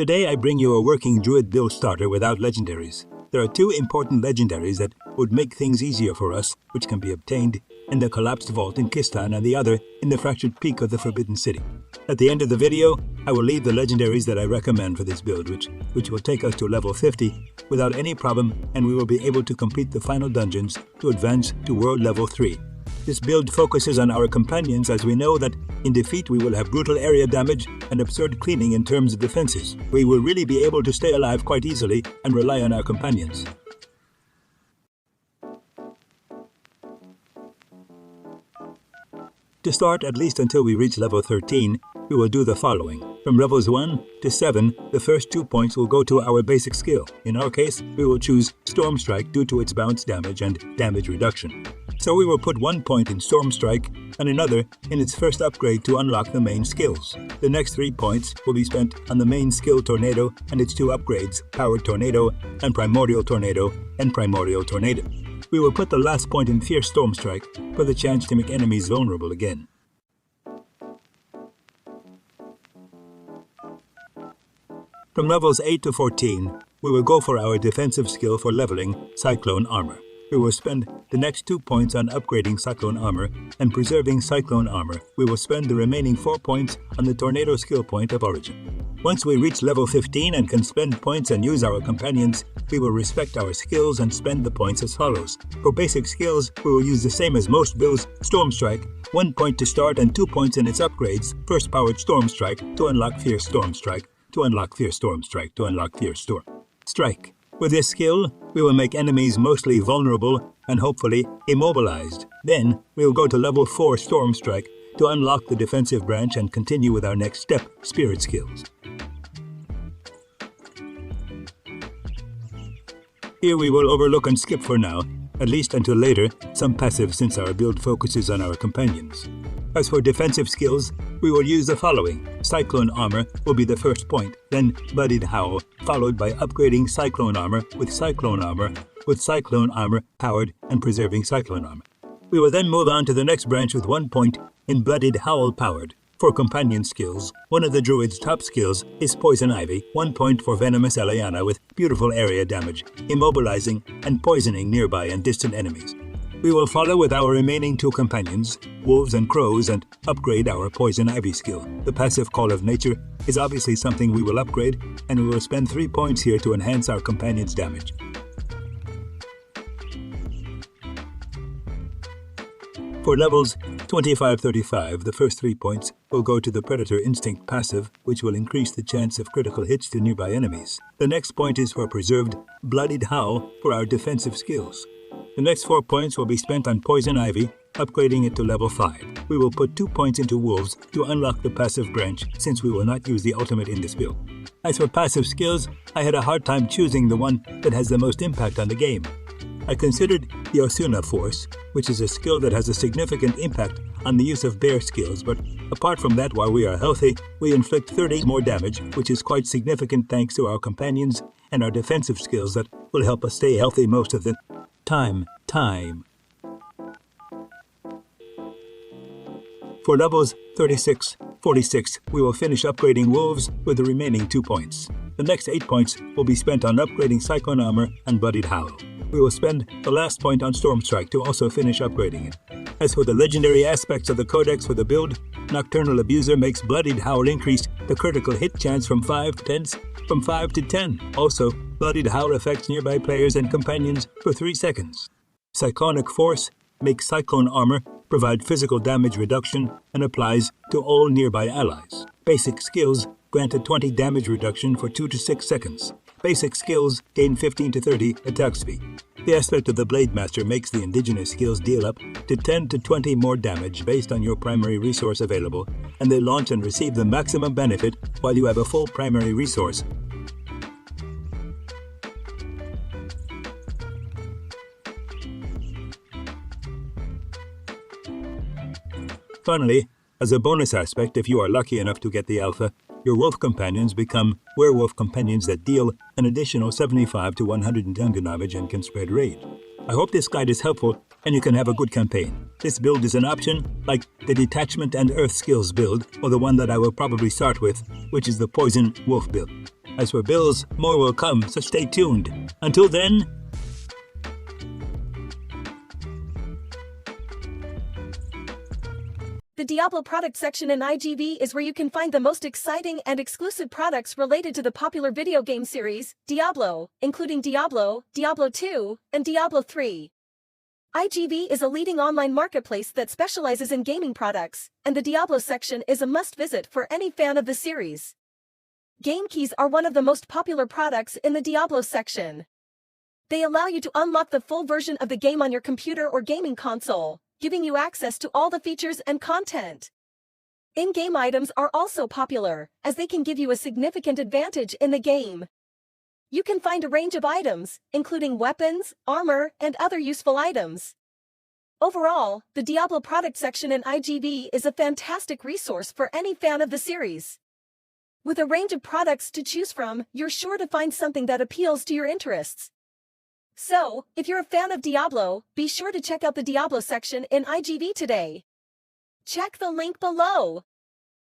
Today I bring you a working druid build starter without legendaries. There are two important legendaries that would make things easier for us, which can be obtained in the collapsed vault in Kistan and the other in the fractured peak of the Forbidden City. At the end of the video, I will leave the legendaries that I recommend for this build, which will take us to level 50 without any problem, and we will be able to complete the final dungeons to advance to world level 3. This build focuses on our companions, as we know that in defeat we will have brutal area damage and absurd cleaning in terms of defenses. We will really be able to stay alive quite easily and rely on our companions. To start, at least until we reach level 13, we will do the following. From levels 1 to 7, the first 2 points will go to our basic skill. In our case, we will choose Storm Strike due to its bounce damage and damage reduction. So we will put 1 point in Storm Strike and another in its first upgrade to unlock the main skills. The next 3 points will be spent on the main skill Tornado and its 2 upgrades, Powered Tornado and Primordial Tornado and Primordial Tornado. We will put the last point in Fierce Storm Strike for the chance to make enemies vulnerable again. From levels 8 to 14, we will go for our defensive skill for leveling Cyclone Armor. We will spend the next 2 points on upgrading Cyclone Armor and preserving Cyclone Armor. We will spend the remaining 4 points on the Tornado skill point of origin. Once we reach level 15 and can spend points and use our companions, we will respect our skills and spend the points as follows. For basic skills, we will use the same as most builds, Storm Strike, 1 point to start and 2 points in its upgrades, first Powered Storm Strike to unlock Fierce Storm Strike, to unlock Fierce Storm Strike, to unlock Fierce Storm Strike. With this skill, we will make enemies mostly vulnerable and hopefully immobilized. Then, we will go to level 4 Storm Strike to unlock the defensive branch and continue with our next step, Spirit skills. Here we will overlook and skip for now, at least until later, some passive since our build focuses on our companions. As for defensive skills, we will use the following. Cyclone Armor will be the first point, then Bloodied Howl, followed by upgrading Cyclone Armor with Cyclone Armor powered and preserving Cyclone Armor. We will then move on to the next branch with 1 point in Bloodied Howl powered. For companion skills, one of the druid's top skills is Poison Ivy, 1 point for Venomous Eliana with beautiful area damage, immobilizing and poisoning nearby and distant enemies. We will follow with our remaining 2 companions, Wolves and Crows, and upgrade our Poison Ivy skill. The passive Call of Nature is obviously something we will upgrade, and we will spend 3 points here to enhance our companions' damage. For levels 25-35, the first 3 points will go to the Predator Instinct passive, which will increase the chance of critical hits to nearby enemies. The next point is for preserved Bloodied Howl for our defensive skills. The next 4 points will be spent on Poison Ivy, upgrading it to level 5. We will put 2 points into Wolves to unlock the passive branch, since we will not use the ultimate in this build. As for passive skills, I had a hard time choosing the one that has the most impact on the game. I considered the Osuna Force, which is a skill that has a significant impact on the use of bear skills, but apart from that, while we are healthy, we inflict 30 more damage, which is quite significant thanks to our companions and our defensive skills that will help us stay healthy most of the time. For levels 36-46, we will finish upgrading Wolves with the remaining 2 points. The next 8 points will be spent on upgrading Cyclone Armor and Bloodied Howl. We will spend the last point on Storm Strike to also finish upgrading it. As for the legendary aspects of the codex for the build, Nocturnal Abuser makes Bloodied Howl increase the critical hit chance from 5 to 10. Also, Bloodied Howl affects nearby players and companions for 3 seconds. Cyclonic Force makes Cyclone Armor provide physical damage reduction and applies to all nearby allies. Basic skills grant a 20 damage reduction for 2 to 6 seconds. Basic skills gain 15 to 30 attack speed. The aspect of the Blade Master makes the indigenous skills deal up to 10 to 20 more damage based on your primary resource available, and they launch and receive the maximum benefit while you have a full primary resource. Finally, as a bonus aspect, if you are lucky enough to get the alpha, your wolf companions become werewolf companions that deal an additional 75 to 110 damage and can spread rage. I hope this guide is helpful and you can have a good campaign. This build is an option, like the Detachment and Earth Skills build, or the one that I will probably start with, which is the Poison Wolf build. As for bills, more will come, so stay tuned. Until then, the Diablo product section in IGV is where you can find the most exciting and exclusive products related to the popular video game series, Diablo, including Diablo, Diablo 2, and Diablo 3. IGV is a leading online marketplace that specializes in gaming products, and the Diablo section is a must-visit for any fan of the series. Game keys are one of the most popular products in the Diablo section. They allow you to unlock the full version of the game on your computer or gaming console, giving you access to all the features and content. In-game items are also popular, as they can give you a significant advantage in the game. You can find a range of items, including weapons, armor, and other useful items. Overall, the Diablo product section in IGV is a fantastic resource for any fan of the series. With a range of products to choose from, you're sure to find something that appeals to your interests. So, if you're a fan of Diablo, be sure to check out the Diablo section in IGV today. Check the link below.